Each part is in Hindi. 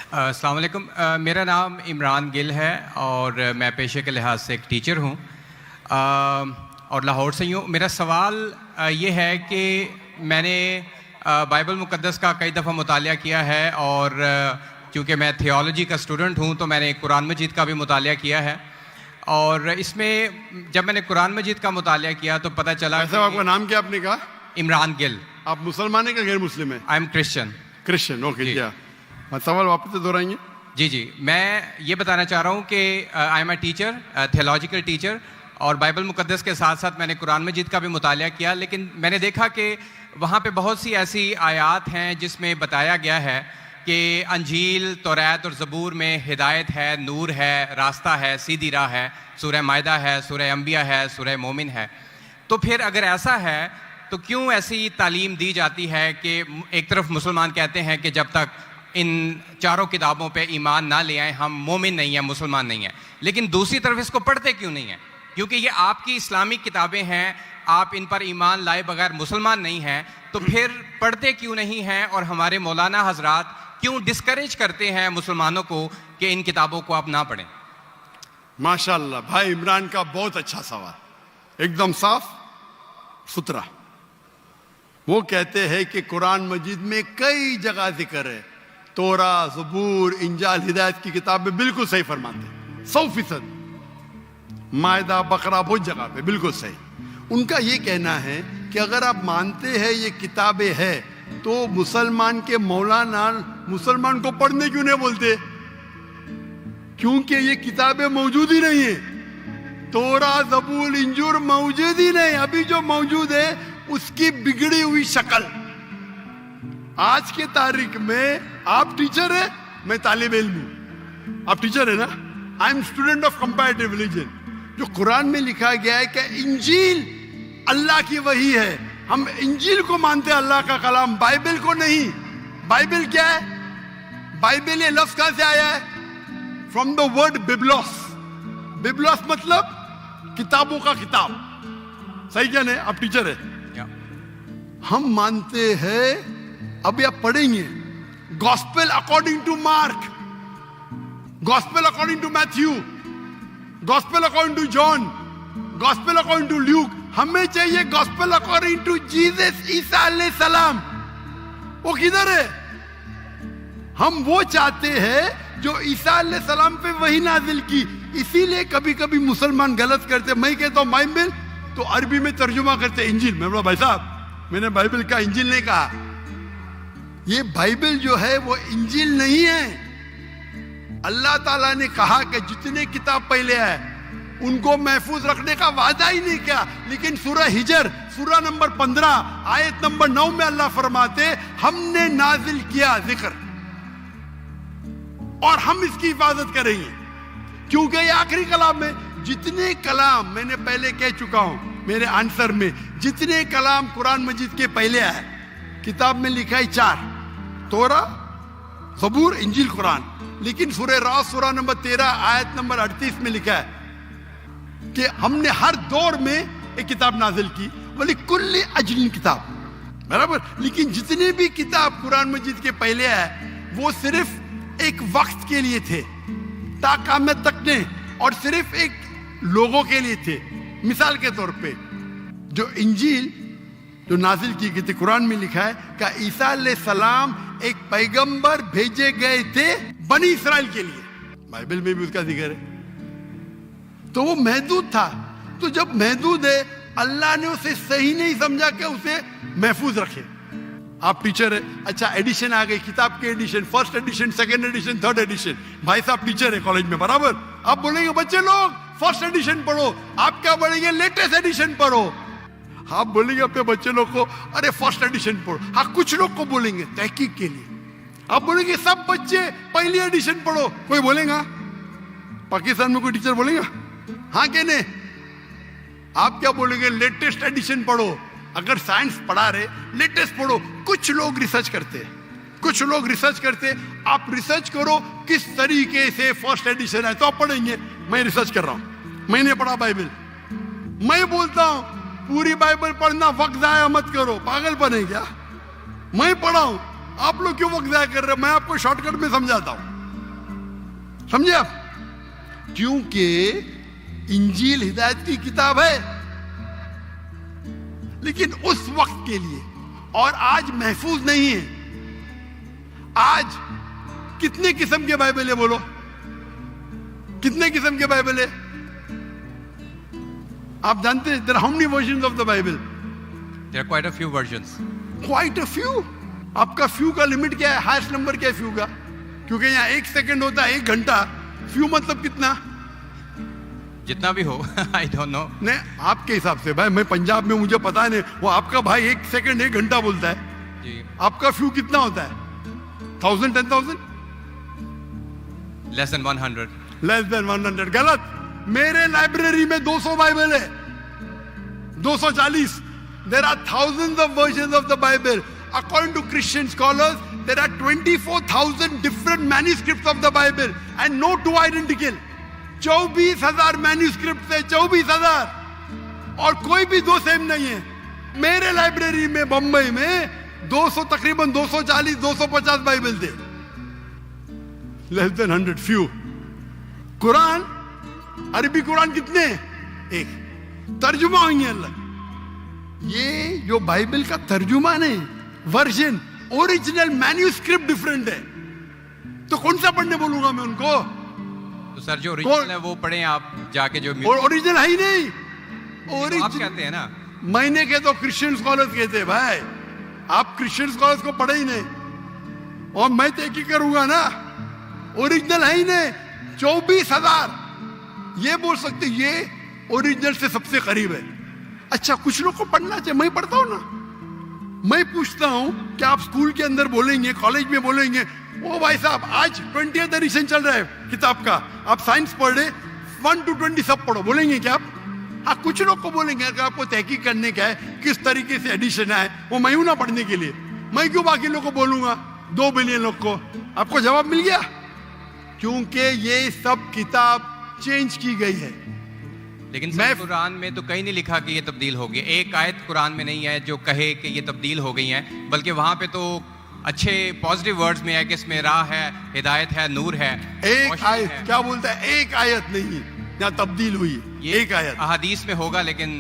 अस्सलाम वालेकुम। मेरा नाम इमरान गिल है और मैं पेशे के लिहाज से एक टीचर हूँ और लाहौर से ही हूँ। मेरा सवाल ये है कि मैंने बाइबल मुक़द्दस का कई दफ़ा मुतालिया किया है और क्योंकि मैं थियोलॉजी का स्टूडेंट हूँ तो मैंने कुरान मजीद का भी मुतालिया किया है और इसमें जब मैंने कुरान मजीद का मुतालिया किया तो पता चला। आपका नाम क्या आपने कहा? इमरान गिल। आप मुसलमान है कि गैर मुस्लिम है? I am Christian. Christian, okay. क्या सवाल वापस से दोहराएंगे? जी, मैं ये बताना चाह रहा हूँ कि I am a teacher, theological teacher, और बाइबल मुक़द्दस के साथ साथ मैंने कुरान मजीद का भी मुतालिया किया, लेकिन मैंने देखा कि वहाँ पे बहुत सी ऐसी आयात हैं जिसमें बताया गया है कि अंजील, तौरात और ज़बूर में हिदायत है, नूर है, रास्ता है, सीधी राह है, सूरह मायदा है, सूरह अंबिया है, सूरह मोमिन है। तो फिर अगर ऐसा है तो क्यों ऐसी तालीम दी जाती है कि एक तरफ मुसलमान कहते हैं कि जब तक इन चारों किताबों पे ईमान ना ले आए हम मोमिन नहीं हैं, मुसलमान नहीं हैं, लेकिन दूसरी तरफ इसको पढ़ते क्यों नहीं हैं? क्योंकि ये आपकी इस्लामिक किताबें हैं, आप इन पर ईमान लाए बगैर मुसलमान नहीं हैं, तो फिर पढ़ते क्यों नहीं हैं? और हमारे मौलाना हजरात क्यों डिस्करेज करते हैं मुसलमानों को कि इन किताबों को आप ना पढ़ें? माशाल्लाह, भाई इमरान का बहुत अच्छा सवाल, एकदम साफ सुथरा। वो कहते हैं कि कुरान मजीद में कई जगह जिक्र है, तोरा, ज़बूर, इंजाल, हिदायत की किताबें बिल्कुल सही फरमाते, 100%। मायदा, बकरा, बहुत जगह पे बिल्कुल सही। उनका ये कहना है कि अगर आप मानते हैं ये किताबें हैं तो मुसलमान के मौलाना मुसलमान को पढ़ने क्यों नहीं बोलते? क्योंकि ये किताबें मौजूद ही नहीं है। तोरा, ज़बूर, इंजूर मौजूद ही नहीं। अभी जो मौजूद है उसकी बिगड़ी हुई शक्ल। आज के तारीख में आप टीचर है, मैं तालिब इल्म हूं। आप टीचर है ना? I am student of comparative religion. जो कुरान में लिखा गया है कि इंजील अल्लाह की वही है, हम इंजील को मानते हैं, अल्लाह का कलाम, बाइबल को नहीं। बाइबल क्या है? बाइबल ये लफ्ज कहां से आया है? From the word biblos. Biblos मतलब किताबों का किताब। सही क्या नहीं? आप टीचर है। हम मानते हैं, अभी आप पढ़ेंगे, gospel according to Mark, gospel according to Matthew, gospel according to John, gospel according to Luke. हमें चाहिए गॉस्पेल अकॉर्डिंग टू जीसस, ईसा अलैहिस्सलाम। वो किधर है? हम वो चाहते हैं जो ईसा अलैहिस्सलाम पे वही नाजिल की। इसीलिए कभी कभी मुसलमान गलत करते। मैं कहता हूं बाइबल, तो अरबी में तर्जुमा करते इंजील। मैं बोला भाई साहब, मैंने बाइबल का इंजील नहीं कहा। ये बाइबल जो है वो इंजील नहीं है। अल्लाह ताला ने कहा कि जितने किताब पहले आए उनको महफूज रखने का वादा ही नहीं किया, लेकिन सूरह हिजर, सूरह नंबर 15 आयत नंबर 9 में अल्लाह फरमाते हमने नाजिल किया जिक्र और हम इसकी हिफाजत करेंगे, क्योंकि ये आखिरी कलाम है। जितने कलाम मैंने पहले कह चुका हूं मेरे आंसर में, जितने कलाम कुरान मजीद के पहले आए, किताब में लिखा है 4, तोरा, ज़बूर, इंजील, कुरान। लेकिन सूरह रात, सूरह नंबर 13 आयत नंबर 38 में लिखा है कि हमने हर दौर में एक किताब नाजिल की, वली कुल्ली अजलिन किताब, बराबर। लेकिन जितने भी किताब कुरान मजीद के पहले आए वो सिर्फ एक वक्त के लिए थे, ताक़यामत तक ने, और सिर्फ एक लोगों के लिए थे। मिसाल के तौर पे जो इंजील जो नाजिल की गई थी, कुरान में लिखा है कि ईसा अलैहिस्सलाम एक पैगंबर भेजे गए थे बनी इसराइल के लिए। बाइबल में भी उसका जिक्र है। तो वो महदूद था। तो जब महदूद है, अल्लाह ने उसे सही नहीं समझा कि उसे महफूज रखे। आप टीचर है, अच्छा एडिशन आ गई, किताब के edition, first edition, second edition, third edition. भाई साहब टीचर है कॉलेज में, बराबर। आप बोलेंगे बच्चे लोग फर्स्ट एडिशन पढ़ो, आप क्या बोलेंगे? लेटेस्ट एडिशन पढ़ो। आप बोलेंगे अपने बच्चे लोग को अरे फर्स्ट एडिशन पढ़ो। हाँ, कुछ लोग को बोलेंगे तहकीक के लिए। आप बोलेंगे सब बच्चे पहली एडिशन पढ़ो, कोई बोलेगा? पाकिस्तान में कोई टीचर बोलेगा? हाँ के नहीं? आप क्या बोलेंगे? लेटेस्ट एडिशन पढ़ो। अगर साइंस पढ़ा रहे, लेटेस्ट पढ़ो। कुछ लोग रिसर्च करते, कुछ लोग रिसर्च करते। आप रिसर्च करो किस तरीके से फर्स्ट एडिशन है तो आप पढ़ेंगे। मैं रिसर्च कर रहा हूं, मैंने पढ़ा बाइबल। मैं बोलता हूं पूरी बाइबल पढ़ना वक्त जाया मत करो, पागलपन है क्या? मैं पढ़ा हूं, आप लोग क्यों वक्त जाया कर रहे हैं? मैं आपको शॉर्टकट में समझाता हूं। समझे आप? क्योंकि इंजील हिदायत की किताब है, लेकिन उस वक्त के लिए, और आज महफूज नहीं है। आज कितने किस्म के बाइबल है? बोलो, कितने किस्म के बाइबल है? आप जानते हैं there are how many versions of the Bible? There are quite a few versions. Quite a few. आपका फ्यू का लिमिट क्या है? हाईएस्ट नंबर क्या है फ्यू का? क्योंकि यहाँ 1 सेकंड होता है 1 घंटा। फ्यू मतलब कितना? जितना भी हो आई डोंट नो। नहीं, आपके हिसाब से भाई, मैं पंजाब में, मुझे पता नहीं। वो आपका भाई 1 सेकंड 1 घंटा बोलता है जी। आपका फ्यू कितना होता है? 1000, 10,000? Less than 100। Less than 100। गलत। मेरे लाइब्रेरी में 200 बाइबल है, 240। There are thousands of versions of the Bible. According to Christian scholars, there are 24,000 different manuscripts of the Bible and no two identical. 24,000 manuscripts है, 24,000, और कोई भी दो सेम नहीं है। मेरे लाइब्रेरी में बंबई में 200, तकरीबन 240, 250 बाइबल थे। Less than 100, few. कुरान, अरबी कुरान कितने? एक। तर्जुमा हुई है अलग। ये जो बाइबल का तर्जुमा नहीं, वर्जन, ओरिजिनल मैन्यूस्क्रिप्ट डिफरेंट है। तो कौन सा पढ़ने बोलूंगा मैं उनको? तो सर जो ओरिजिनल है वो पढ़ें आप जाके। जो ओरिजिनल है ही नहीं। आप कहते हैं ना, मैंने कहे तो क्रिश्चियन स्कॉलर्स कहते हैं। भाई आप क्रिश्चियन स्कॉलर्स को पढ़े ही नहीं, और मैं तो एक ही करूंगा ना। ओरिजिनल है ही नहीं। 24,000 ये बोल सकते ये ओरिजिनल से सबसे करीब है। अच्छा, कुछ लोग को पढ़ना चाहिए, मैं पढ़ता हूं ना। मैं पूछता हूं कि आप स्कूल के अंदर बोलेंगे, कॉलेज में बोलेंगे, ओ भाई साहब आज 20th एडिशन चल रहा है किताब का, आप साइंस पढ़ रहे, 1 to 20 सब पढ़ो, बोलेंगे क्या आप? हाँ, कुछ लोग को बोलेंगे। अगर आपको तहकीक करने का है किस तरीके से एडिशन है, वो मैं हूं ना पढ़ने के लिए। मैं क्यों बाकी लोग को बोलूंगा, 2 बिलियन लोग को? आपको जवाब मिल गया। क्योंकि ये सब किताब चेंज की गई है। लेकिन सर कुरान में तो कहीं नहीं लिखा कि ये तब्दील हो गई। एक आयत कुरान में नहीं है जो कहे कि ये तब्दील हो गई है, बल्कि वहां पे तो अच्छे पॉजिटिव वर्ड्स में है कि इसमें राह है, हिदायत है, नूर है। एक आयत क्या बोलता है? एक आयत नहीं यहाँ तब्दील हुई, एक आयत। अहादीस में होगा, लेकिन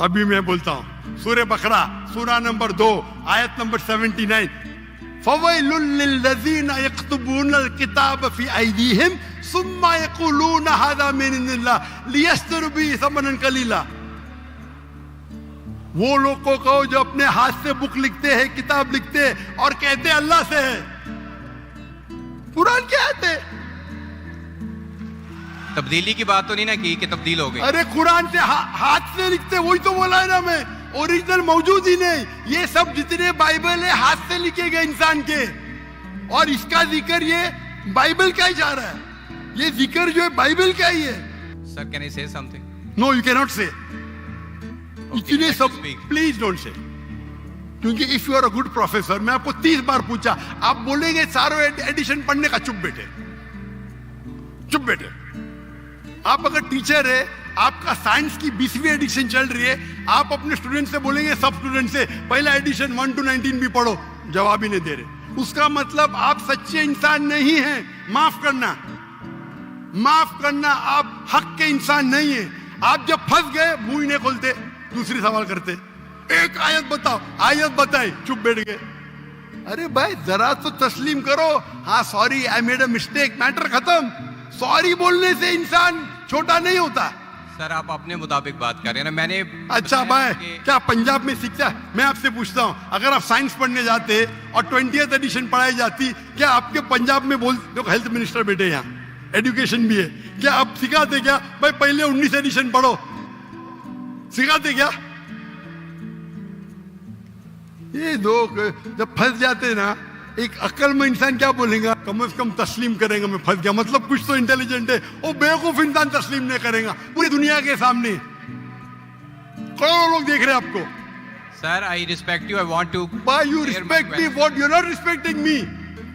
अभी मैं बोलता हूँ। सूरह बकरा, सूरा नंबर 2, आयत नंबर 79। फवैलुल लिल्लज़ीना यक्तुबूनल किताब फी अयदीहिम सुम्मा यक़ूलूना हाज़ा मिन इंदिल्लाह लियश्तरू बिही समनन कलीला। वो लोग को कहो जो अपने हाथ से बुक लिखते हैं, किताब लिखते हैं, और कहते हैं अल्लाह से है। कुरान क्या है? तब्दीली की बात तो नहीं ना की कि तब्दील हो गई। अरे कुरान से हाथ से लिखते, वही तो बोला है ना मैं। ओरिजिनल मौजूद ही नहीं। ये सब जितने बाइबल है हाथ से लिखे गए इंसान के, और इसका जिक्र ये बाइबल का ही जा रहा है। ये जिक्र जो है बाइबल का ही है। Sir can I say something? No, you can not say. इतने सब प्लीज डोंट से, क्योंकि if you are a good professor, मैं आपको 30 बार पूछा, आप बोलेंगे सारों एडिशन पढ़ने का, चुप बैठे, चुप बैठे। आप अगर टीचर है, आपका साइंस की 20वीं एडिशन चल रही है, आप अपने स्टूडेंट से बोलेंगे, सब स्टूडेंट से पहला एडिशन 1 to 19 भी पढ़ो, जवाब ही नहीं दे रहे। उसका मतलब आप सच्चे इंसान नहीं हैं। माफ करना, माफ करना, आप हक के इंसान नहीं है। आप जब फंस गए मुंह ही नहीं खोलते, दूसरी सवाल करते। एक आयत बताओ, आयत बताए, चुप बैठ गए। अरे भाई जरा तो तस्लीम करो, हाँ sorry I made a mistake, matter खत्म। सॉरी बोलने से इंसान छोटा नहीं होता। सर आप अपने मुताबिक बात कर रहे हैं ना, मैंने। अच्छा भाई, क्या पंजाब में शिक्षा? मैं आपसे पूछता हूँ, अगर आप साइंस पढ़ने जाते और 20th एडिशन पढ़ाई जाती, क्या आपके पंजाब में देखो हेल्थ मिनिस्टर बैठे यहाँ, एजुकेशन भी है, क्या आप सिखाते क्या भाई पहले 19 एडिशन पढ़ो? सिखाते क्या? ये लोग जब फंस जाते ना, एक अक्लमंद इंसान क्या बोलेगा? कम से कम तस्लीम करेगा मैं फंस गया, मतलब कुछ तो इंटेलिजेंट है। वो बेवकूफ इंसान तस्लीम नहीं करेगा पूरी दुनिया के सामने। करोड़ों लोग देख रहे हैं आपको। Sir I respect you, I want to. Why you respect me? What? You're not respecting me.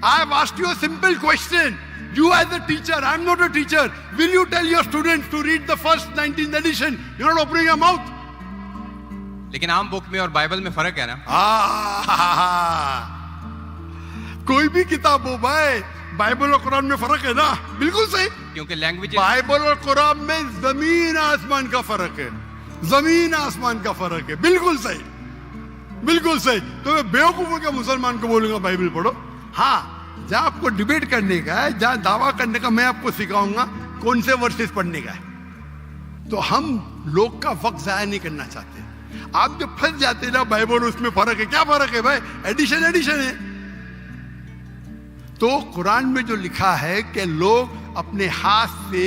I have asked you a simple question. You as a teacher, I'm not a teacher. Will you tell your students to read the first 19th edition? You're not opening your mouth. लेकिन आम बुक में और बाइबल में फर्क है ना। कोई भी किताब हो भाई, बाइबल और कुरान में फर्क है ना? बिल्कुल सही। क्योंकि लैंग्वेज बाइबल और कुरान में जमीन आसमान का फर्क है, जमीन आसमान का फर्क है। बिल्कुल सही, बिल्कुल सही। तो मैं बेवकूफों के मुसलमान को बोलूंगा बाइबल पढ़ो। हाँ, जहां आपको डिबेट करने का है, जहां दावा करने का, मैं आपको सिखाऊंगा कौन से वर्सेस पढ़ने का है। तो हम लोग का वक्त जाया नहीं करना चाहते। आप जब फंस जाते ना बाइबल उसमें फर्क है, क्या फर्क है भाई? एडिशन एडिशन है। तो कुरान में जो लिखा है कि लोग अपने हाथ से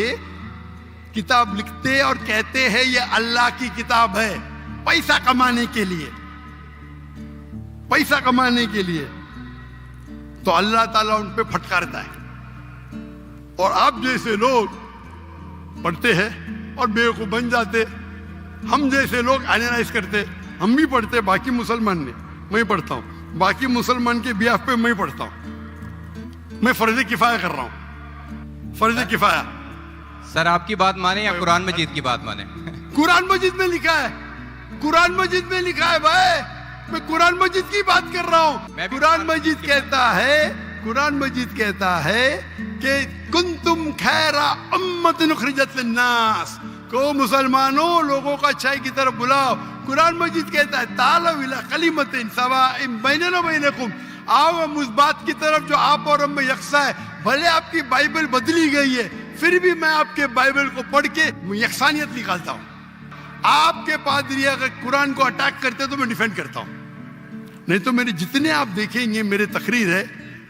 किताब लिखते और कहते हैं ये अल्लाह की किताब है, पैसा कमाने के लिए, पैसा कमाने के लिए, तो अल्लाह ताला उन पे फटकारता है। और आप जैसे लोग पढ़ते हैं और बेवकूफ बन जाते। हम जैसे लोग एनालाइज करते, हम भी पढ़ते, बाकी मुसलमान ने, मैं पढ़ता हूं, बाकी मुसलमान के बिहाफ पे मैं पढ़ता हूं। मैं फर्ज किफाया कर रहा हूं, फर्ज किफाया। सर आपकी बात माने या कुरान मजीद की बात माने? कुरान मजीद में लिखा है, कुरान मजीद में लिखा है भाई, मैं कुरान मजीद की बात कर रहा हूं। कुरान मजीद कहता है, कुरान मजीद कहता है कि कुंतुम खैरा उम्मतिन उखरिजत लिन्नास, को मुसलमानों लोगों को अच्छाई की तरफ बुलाओ। कुरान मजीद कहता है तालव इला कलिमतिन सवाइन बैनना बैनकुम, आओ हम उस बात की तरफ जो आप और हम में यकसा है। भले आपकी बाइबल बदली गई है, फिर भी मैं आपके बाइबल को पढ़ के यकसानियत निकालता हूं। आपके पादरी अगर कुरान को अटैक करते तो मैं डिफेंड करता हूं, नहीं तो मेरे जितने आप देखेंगे मेरे तकरीर है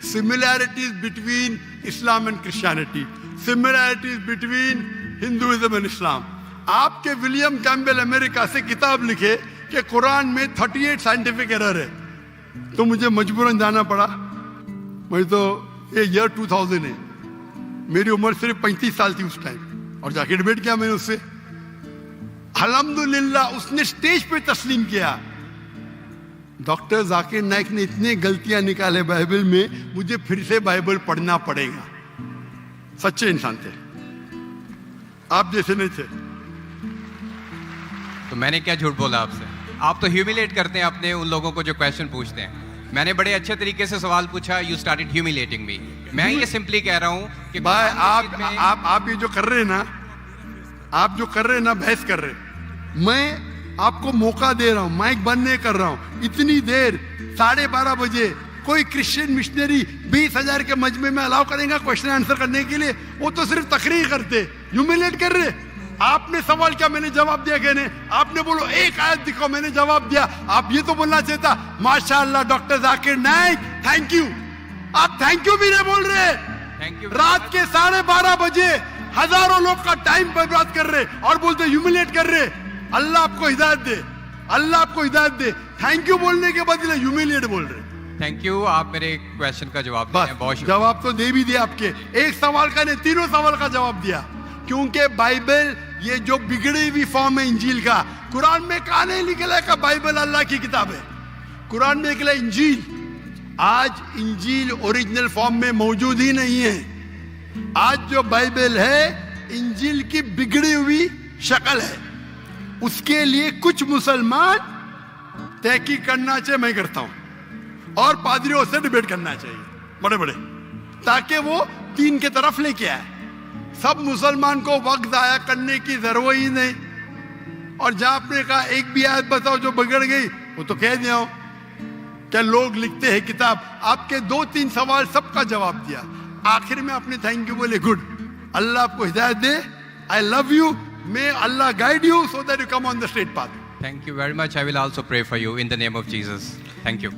similarities between Islam and Christianity, similarities between Hinduism and Islam. आपके विलियम कैम्बेल अमेरिका से किताब लिखे कि कुरान में 38 साइंटिफिक एरर है, तो मुझे मजबूरन जाना पड़ा। मैं तो ये ईयर 2000 है, मेरी उम्र सिर्फ 35 साल थी उस टाइम, और जाके डिबेट किया मैंने उससे। अल्हम्दुलिल्लाह उसने स्टेज पे तस्लीम किया। डॉक्टर जाकिर नाइक ने इतने गलतियां निकाले बाइबल में, मुझे फिर से बाइबल पढ़ना पड़ेगा। सच्चे इंसान थे, आप जैसे नहीं थे। तो मैंने क्या झूठ बोला आपसे? आप तो ह्यूमिलेट करते हैं अपने उन लोगों को जो क्वेश्चन पूछते हैं। मैंने बड़े अच्छे तरीके से सवाल पूछा, यू स्टार्टेड ह्यूमिलेटिंग मी। मैं ये सिंपली कह रहा हूं कि भाई आप ये जो कर रहे हैं ना, आप जो कर रहे हैं ना, बहस कर रहे हैं, मैं आपको मौका दे रहा हूं, माइक बंद नहीं कर रहा हूं। इतनी देर 12:30 बजे कोई क्रिश्चियन मिशनरी 20,000 के मजमे में अलाउ करेगा क्वेश्चन आंसर करने के लिए? वो तो सिर्फ तकरीर करते, ह्यूमिलेट कर रहे। आपने सवाल किया, मैंने जवाब दिया। कहने आपने बोलो एक आयत दिखाओ, मैंने जवाब दिया। आप ये तो बोलना चाहिए था माशाअल्लाह doctor Zakir Naik thank you. आप थैंक यू भी नहीं बोल रहे। Thank you. रात के 12:30 बजे हजारों लोग का टाइम बर्बाद कर रहे और बोलते ह्यूमिलेट कर रहे। अल्लाह आपको हिदायत दे, अल्लाह आपको हिदायत दे। थैंक यू बोलने के बदले ह्यूमिलेट बोल रहे। थैंक यू, आप मेरे क्वेश्चन का जवाब दिए हैं, बहुत शुक्रिया। जवाब तो दे भी दिया आपके, एक सवाल का नहीं, तीनों सवाल का जवाब दिया। क्योंकि बाइबल ये जो बिगड़ी हुई फॉर्म है इंजील का, कुरान में कहा नहीं निकला का बाइबल अल्लाह की किताब है। कुरान में निकला इंजील। आज इंजील ओरिजिनल फॉर्म में मौजूद ही नहीं है। आज जो बाइबल है इंजील की बिगड़ी हुई शक्ल है। उसके लिए कुछ मुसलमान तहकीक करना चाहिए, मैं करता हूं, और पादरियों से डिबेट करना चाहिए बड़े बड़े, ताकि वो दीन के तरफ लेके आए। सब मुसलमान को वक्त जाया करने की जरूरत ही नहीं। और जहां आपने कहा एक भी आयत बताओ जो बिगड़ गई, वो तो कह दिया हो क्या लोग लिखते हैं किताब। आपके 2-3 सवाल सबका जवाब दिया। आखिर में आपने थैंक यू बोले, गुड, अल्लाह आपको हिदायत दे, I love you, may Allah guide you so that you come on the straight path. Thank you very much. I will also pray for you in the name of Jesus. Thank you.